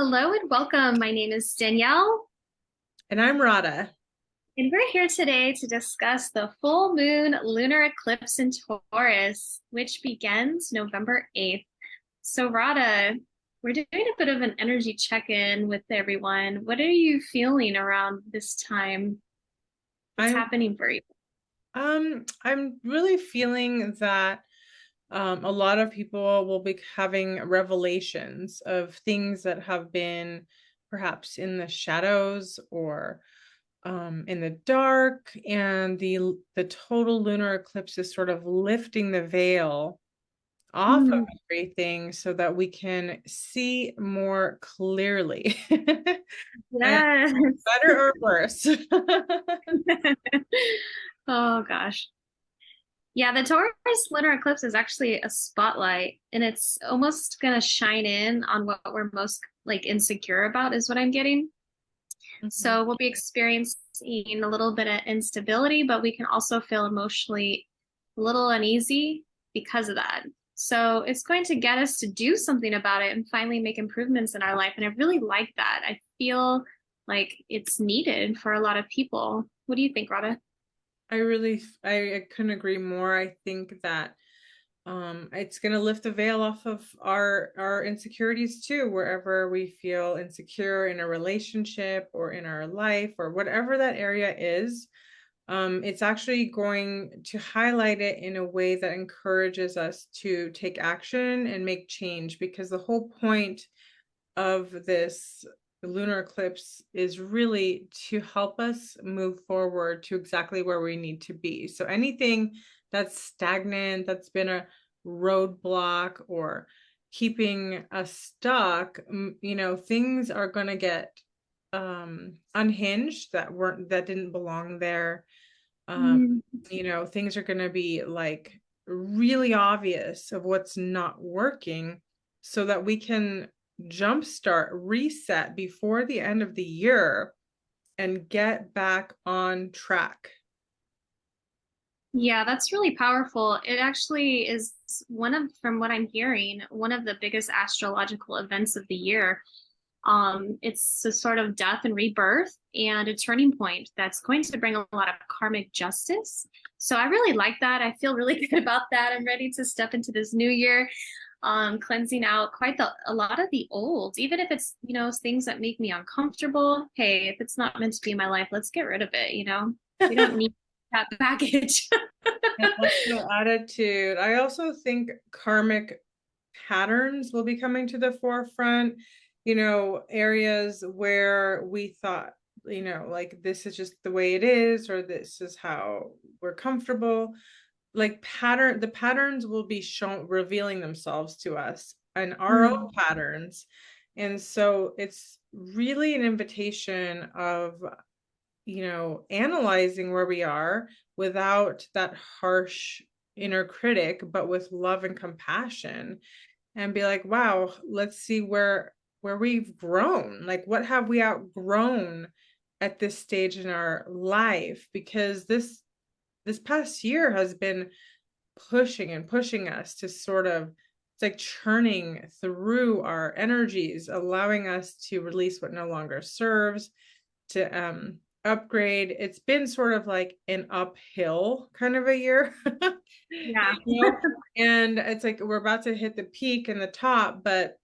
Hello and welcome. My name is Danielle, And I'm Radha. and we're here today to discuss the full moon lunar eclipse in Taurus, which begins November 8th. So, Radha, we're doing a bit of an energy check-in with everyone. What are you feeling around this time? What's I'm happening for you? I'm really feeling that a lot of people will be having revelations of things that have been perhaps in the shadows or in the dark, and the total lunar eclipse is sort of lifting the veil off of Mm, everything so that we can see more clearly. And yes. better or worse. Oh gosh. Yeah, the Taurus lunar eclipse is actually a spotlight, and it's almost gonna shine in on what we're most like insecure about, is what I'm getting. Mhm. So we'll be experiencing a little bit of instability, but we can also feel emotionally a little uneasy because of that. So it's going to get us to do something about it and finally make improvements in our life. And I really like that. I feel like it's needed for a lot of people. What do you think, Rhoda? I couldn't agree more. I think that it's going to lift the veil off of our insecurities too, wherever we feel insecure in a relationship or in our life or whatever that area is. It's actually going to highlight it in a way that encourages us to take action and make change, because the whole point of this lunar eclipse is really to help us move forward to exactly where we need to be. So anything that's stagnant, that's been a roadblock or keeping us stuck, things are going to get unhinged that didn't belong there. um Mm. Things are going to be like really obvious of what's not working, so that we can jumpstart, reset before the end of the year and get back on track. Yeah, that's really powerful. It actually is from what I'm hearing, one of the biggest astrological events of the year. It's a sort of death and rebirth and a turning point that's going to bring a lot of karmic justice. So I really like that. I feel really good about that. I'm ready to step into this new year, cleansing out a lot of the old, even if it's, things that make me uncomfortable. Hey, if it's not meant to be in my life, let's get rid of it. We don't need that baggage. And also attitude. I also think karmic patterns will be coming to the forefront, areas where we thought, like this is just the way it is, or this is how we're comfortable. Like the patterns will be shown, revealing themselves to us and our own Mm. patterns. And so it's really an invitation of, analyzing where we are without that harsh inner critic, but with love and compassion, and be like, wow, let's see where we've grown. Like, what have we outgrown at this stage in our life? Because this past year has been pushing and pushing us to sort of, it's like churning through our energies, allowing us to release what no longer serves, to upgrade. It's been sort of like an uphill kind of a year. Yeah. you know and it's like we're about to hit the peak and the top, but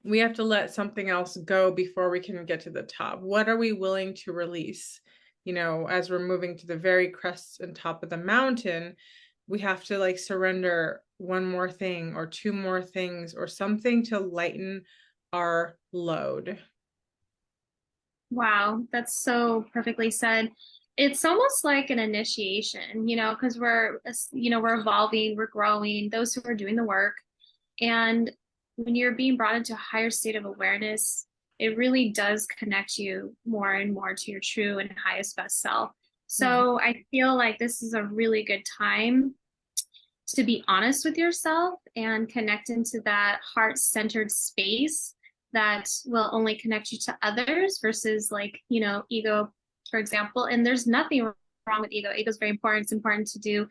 we have to let something else go before we can get to the top. What are we willing to release? As we're moving to the very crest and top of the mountain, we have to like surrender one more thing or two more things or something to lighten our load. Wow, that's so perfectly said. It's almost like an initiation, because we're evolving, we're growing, those who are doing the work. And when you're being brought into a higher state of awareness, it really does connect you more and more to your true and highest best self. Mhm. So I feel like this is a really good time to be honest with yourself and connect into that heart-centered space that will only connect you to others versus like, ego, for example. And there's nothing wrong with ego. Ego is very important. It's important to do,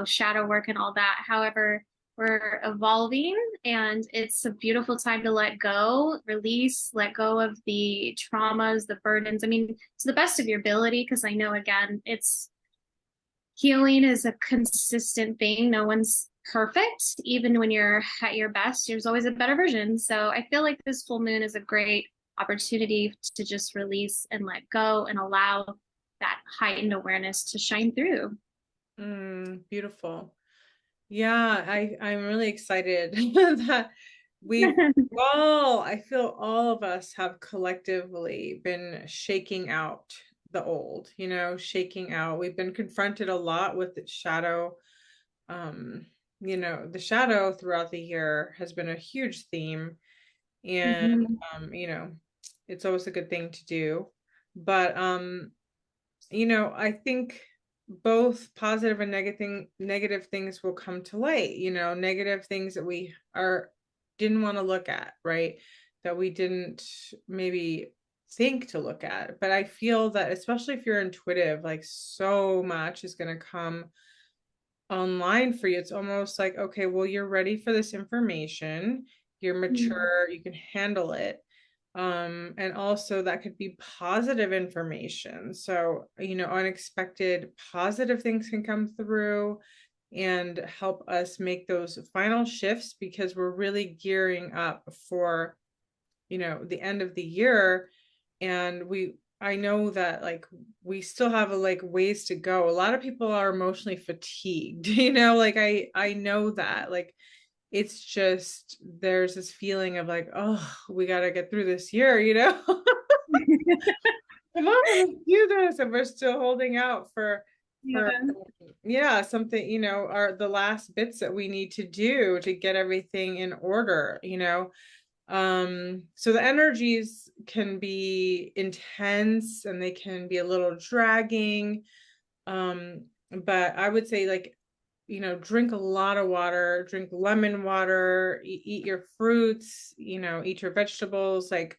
shadow work and all that. However, we're evolving And it's a beautiful time to let go, release, let go of the traumas, the burdens. I mean, to the best of your ability, because I know, again, it's healing is a consistent thing. No one's perfect. Even when you're at your best, there's always a better version. So I feel like this full moon is a great opportunity to just release and let go and allow that heightened awareness to shine through. Beautiful. Yeah, I'm really excited that we've I feel all of us have collectively been shaking out the old, shaking out. We've been confronted a lot with the shadow. Um, the shadow throughout the year has been a huge theme, and Mhm. it's always a good thing to do. But I think both positive and negative things will come to light, negative things that we are didn't want to look at, right? That we didn't maybe think to look at. But I feel that especially if you're intuitive, like so much is going to come online for you. It's almost like, okay, well, you're ready for this information, you're mature, you can handle it. And also that could be positive information. So, unexpected positive things can come through and help us make those final shifts because we're really gearing up for, the end of the year. And I know that like we still have like ways to go. A lot of people are emotionally fatigued, like I know that like it's just there's this feeling of like, oh, we got to get through this year, Come on, let's do this. And we're still holding out for Yeah. yeah, something, are the last bits that we need to do to get everything in order. So the energies can be intense and they can be a little dragging. But I would say like, drink a lot of water, drink lemon water, eat your fruits, eat your vegetables, like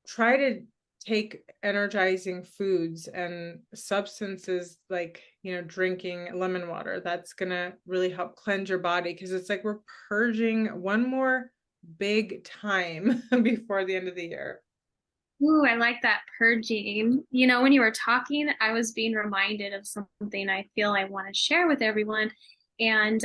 try to take energizing foods and substances like, drinking lemon water. That's gonna really help cleanse your body because it's like we're purging one more big time before the end of the year. Ooh, I like that purging. You know, when you were talking, I was being reminded of something I feel I want to share with everyone. And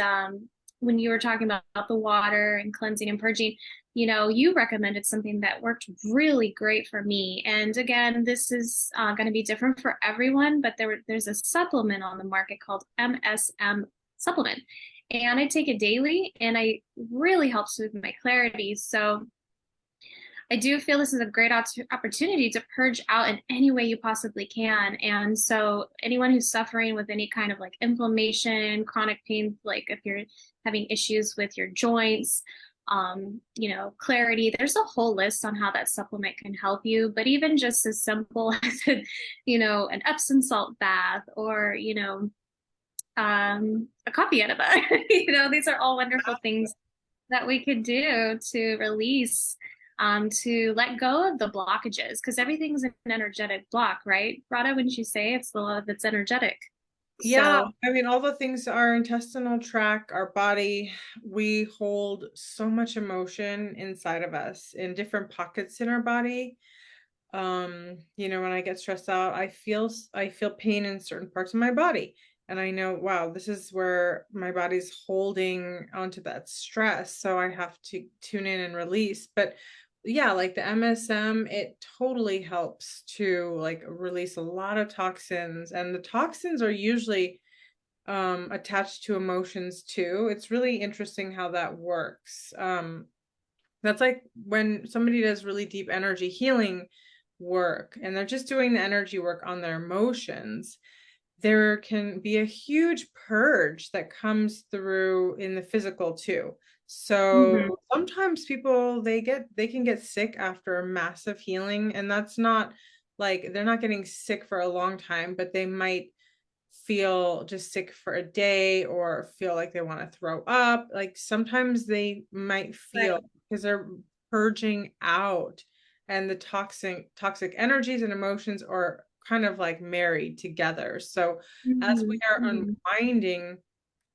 when you were talking about the water and cleansing and purging, you recommended something that worked really great for me. And again, this is going to be different for everyone, but there's a supplement on the market called MSM supplement. And I take it daily, and I really helps with my clarity. So I do feel this is a great opportunity to purge out in any way you possibly can. And so, anyone who's suffering with any kind of like inflammation, chronic pain, like if you're having issues with your joints, clarity, there's a whole list on how that supplement can help you. But even just as simple as, an Epsom salt bath or, a coffee enema, these are all wonderful things that we could do to release, to let go of the blockages, because everything's an energetic block, right? Radha, wouldn't you say it's the love that's energetic? Yeah, So, I mean, all the things, our intestinal tract, our body, we hold so much emotion inside of us in different pockets in our body. When I get stressed out, I feel pain in certain parts of my body. And I know, wow, this is where my body's holding onto that stress. So I have to tune in and release. But yeah, like the MSM, it totally helps to like release a lot of toxins. And the toxins are usually attached to emotions too. It's really interesting how that works. That's like when somebody does really deep energy healing work and they're just doing the energy work on their emotions, there can be a huge purge that comes through in the physical too. So mhm, sometimes people they can get sick after a massive healing, and that's not like they're not getting sick for a long time, but they might feel just sick for a day or feel like they want to throw up. Like sometimes they might feel right. because they're purging out and the toxic energies and emotions are kind of like married together. So as we Mhm, are mhm. unwinding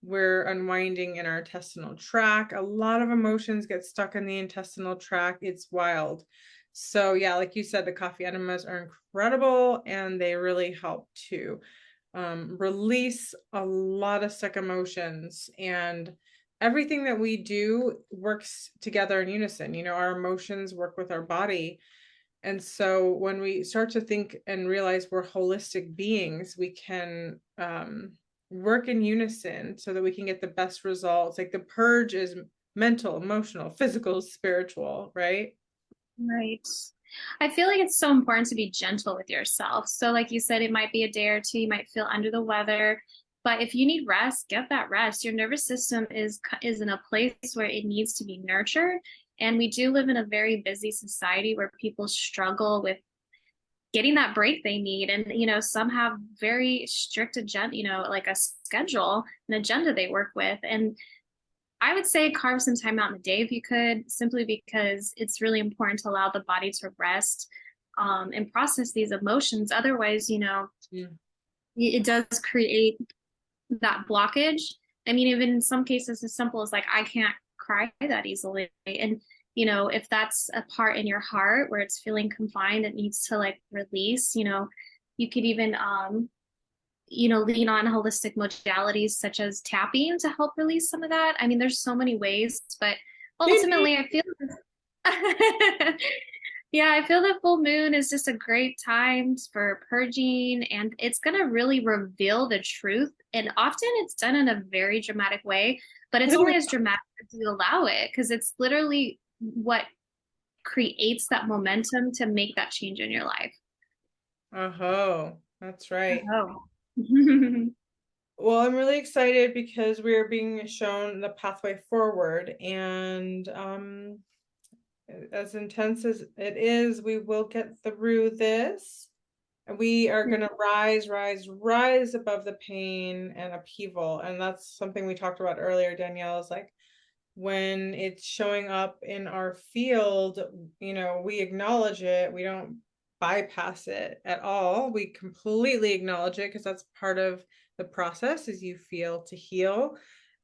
we're unwinding in our intestinal tract. A lot of emotions get stuck in the intestinal tract. It's wild. So yeah, like you said, the coffee enemas are incredible, and they really help to release a lot of stuck emotions. And everything that we do works together in unison. You know, our emotions work with our body. And so when we start to think and realize we're holistic beings, we can work in unison so that we can get the best results. Like the purge is mental, emotional, physical, spiritual, right? Right. I feel like it's so important to be gentle with yourself. So, like you said, it might be a day or two, you might feel under the weather, but if you need rest, get that rest. Your nervous system is in a place where it needs to be nurtured, and we do live in a very busy society where people struggle with getting that break they need. And, some have very strict agenda, like a schedule, an agenda they work with. And I would say carve some time out in the day if you could, simply because it's really important to allow the body to rest, and process these emotions. Otherwise, Yeah. it does create that blockage. I mean, even in some cases, as simple as like, I can't cry that easily. And, if that's a part in your heart where it's feeling confined, it needs to like release, you could even, lean on holistic modalities such as tapping to help release some of that. I mean, there's so many ways, but ultimately, I feel yeah, I feel the full moon is just a great time for purging, and it's going to really reveal the truth. And often it's done in a very dramatic way, but it's only as dramatic as you allow it, because it's literally what creates that momentum to make that change in your life. Oh, that's right. Oh. Well, I'm really excited because we are being shown the pathway forward, and as intense as it is, we will get through this. And we are going to rise above the pain and upheaval. And that's something we talked about earlier, Danielle, is like when it's showing up in our field, we acknowledge it. We don't bypass it at all. We completely acknowledge it because that's part of the process as you feel to heal.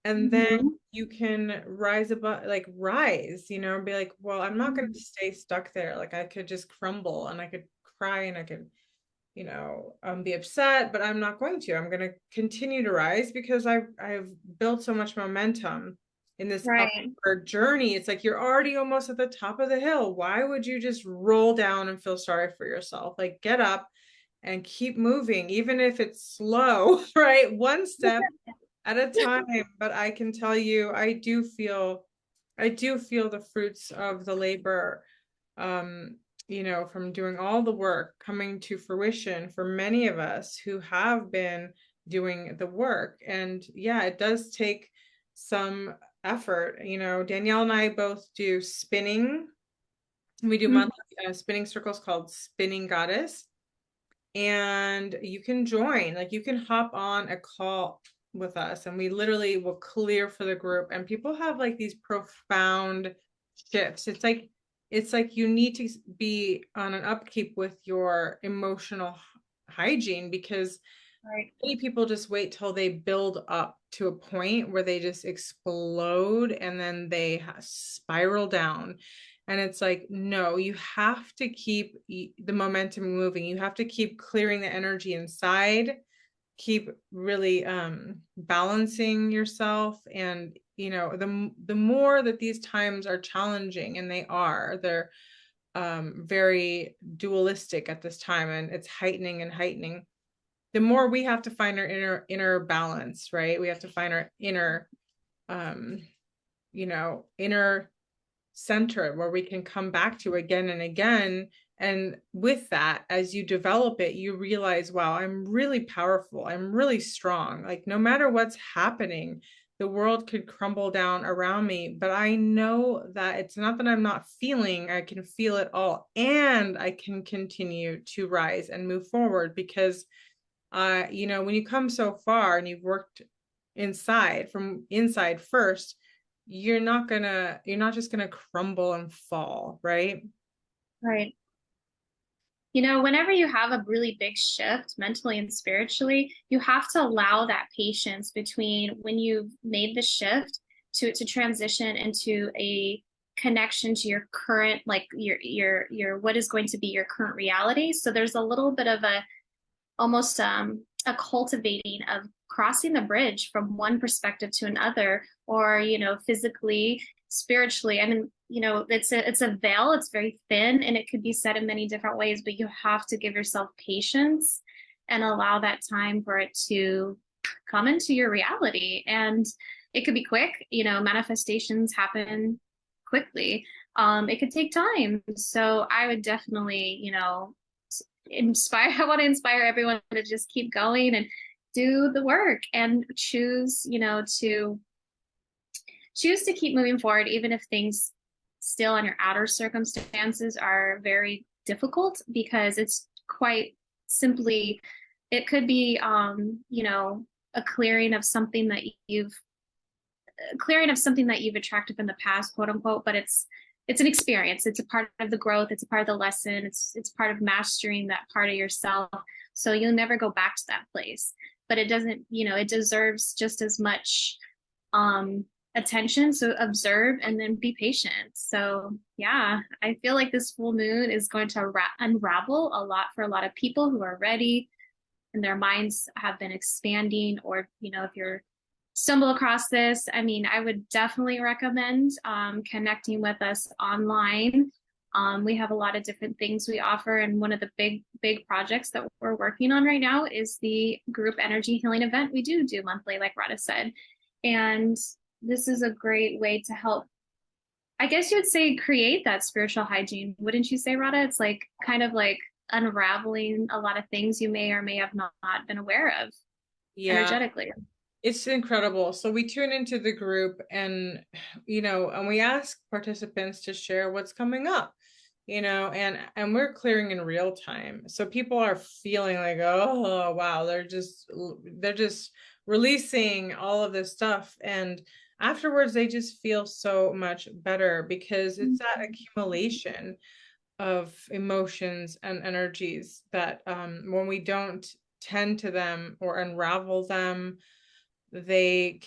And then Mhm. you can rise above, like rise, and be like, well, I'm not going to Mhm. stay stuck there. Like I could just crumble and I could cry and I could be upset, but I'm not going to. I'm going to continue to rise because I've built so much momentum in this Right. upward journey. It's like you're already almost at the top of the hill. Why would you just roll down and feel sorry for yourself? Like get up and keep moving, even if it's slow, right? One step at a time. But I can tell you, I do feel the fruits of the labor, um, from doing all the work coming to fruition for many of us who have been doing the work. And yeah, it does take some effort. Danielle and I both do spinning. We do Mhm. monthly spinning circles called Spinning Goddess, and you can join, like you can hop on a call with us and we literally will clear for the group, and people have like these profound shifts. It's like you need to be on an upkeep with your emotional hygiene, because Right. many people just wait till they build up to a point where they just explode and then they spiral down. And it's like, no, you have to keep the momentum moving. You have to keep clearing the energy inside, keep really balancing yourself. And the more that these times are challenging, and they're very dualistic at this time, and it's heightening and heightening, the more we have to find our inner balance, right? We have to find our um inner center where we can come back to again and again. And with that, as you develop it, you realize, wow, I'm really powerful, I'm really strong. Like no matter what's happening, the world could crumble down around me, but I know that it's not that I'm not feeling. I can feel it all, and I can continue to rise and move forward, because when you come so far and you've worked from inside first, you're not just gonna crumble and fall, right? Right. Whenever you have a really big shift mentally and spiritually, you have to allow that patience between when you've made the shift to transition into a connection to your current, like your what is going to be your current reality. So there's a little bit of a almost a cultivating of crossing the bridge from one perspective to another, or physically, spiritually. I mean, it's a veil. It's very thin, and it could be said in many different ways. But you have to give yourself patience and allow that time for it to come into your reality. And it could be quick. Manifestations happen quickly. It could take time. So I would definitely, I want to inspire everyone to just keep going and do the work and choose to keep moving forward, even if things still on your outer circumstances are very difficult, because it's quite simply, it could be, a clearing of something that you've attracted from the past, quote unquote, but it's an experience. It's a part of the growth. It's a part of the lesson. It's part of mastering that part of yourself. So you'll never go back to that place. But it doesn't, it deserves just as much attention. So observe and then be patient. So yeah, I feel like this full moon is going to unravel a lot for a lot of people who are ready and their minds have been expanding, or if you're stumble across this, I mean, I would definitely recommend connecting with us online. We have a lot of different things we offer, and one of the big projects that we're working on right now is the group energy healing event we do monthly, like Radha said. And this is a great way to help, I guess you would say, create that spiritual hygiene. Wouldn't you say, Radha? It's like kind of like unraveling a lot of things you may or may have not been aware of Yeah, energetically. it's incredible. So we tune into the group and we ask participants to share what's coming up, and we're clearing in real time. So people are feeling like, oh, wow, they're just releasing all of this stuff. And afterwards, they just feel so much better because it's that accumulation of emotions and energies that when we don't tend to them or unravel them, it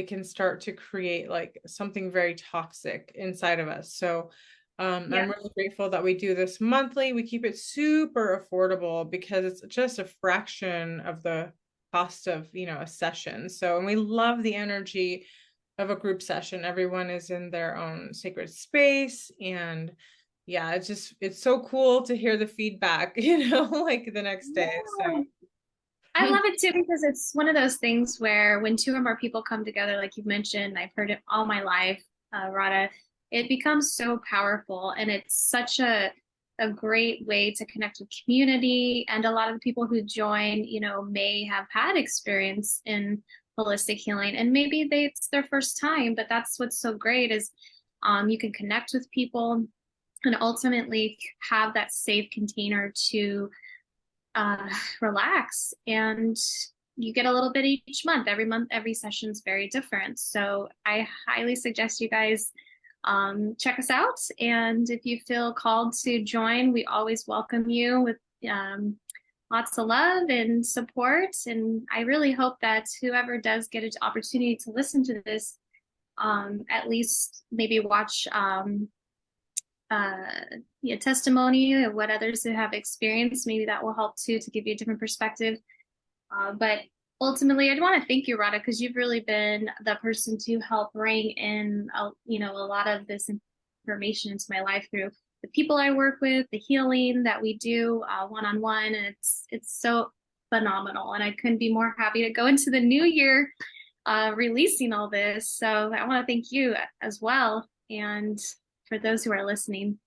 can start to create like something very toxic inside of us. So Yeah. I'm really grateful that we do this monthly. We keep it super affordable because it's just a fraction of the cost of a session. So, and we love the energy of a group session. Everyone is in their own sacred space, and yeah, it's so cool to hear the feedback, like the next day. Yeah. I love it too, because it's one of those things where when two or more people come together, like you mentioned, I've heard it all my life, Radha, it becomes so powerful, and it's such a great way to connect with community. And a lot of the people who join, may have had experience in holistic healing, and maybe it's their first time, but that's what's so great is you can connect with people and ultimately have that safe container to relax. And you get a little bit each month. Every month, every session is very different. So I highly suggest you guys check us out. And if you feel called to join, we always welcome you with lots of love and support. And I really hope that whoever does get an opportunity to listen to this, at least maybe watch uh, testimony of what others have experienced. Maybe that will help too, to give you a different perspective. But ultimately, I want to thank you, Radha, because you've really been the person to help bring in, a lot of this information into my life through the people I work with, the healing that we do one-on-one, and it's so phenomenal. And I couldn't be more happy to go into the new year releasing all this. So I want to thank you as well, and for those who are listening.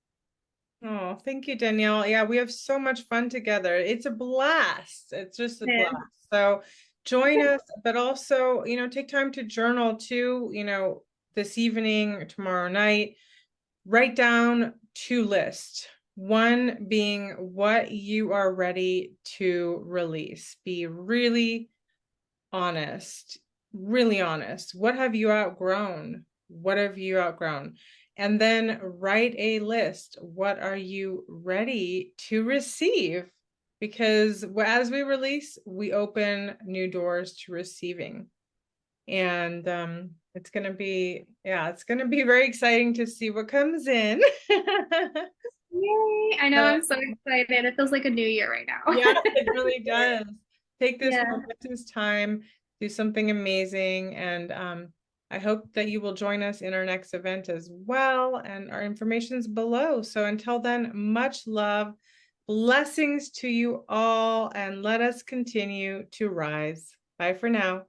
Oh, thank you, Danielle. Yeah, we have so much fun together. It's a blast. It's just a blast. So join us, but also, take time to journal too, this evening, tomorrow night. Write down 2 lists. One being what you are ready to release. Be really honest, really honest. What have you outgrown? What have you outgrown? And then write a list. What are you ready to receive? Because as we release, we open new doors to receiving. And it's going to be, yeah, it's going to be very exciting to see what comes in. Yay! I know, So, I'm so excited. It feels like a new year right now. yeah, it really does. Take this Yeah. momentous time, do something amazing, and I hope that you will join us in our next event as well. And our information's below. So until then, much love, blessings to you all, and let us continue to rise. Bye for now.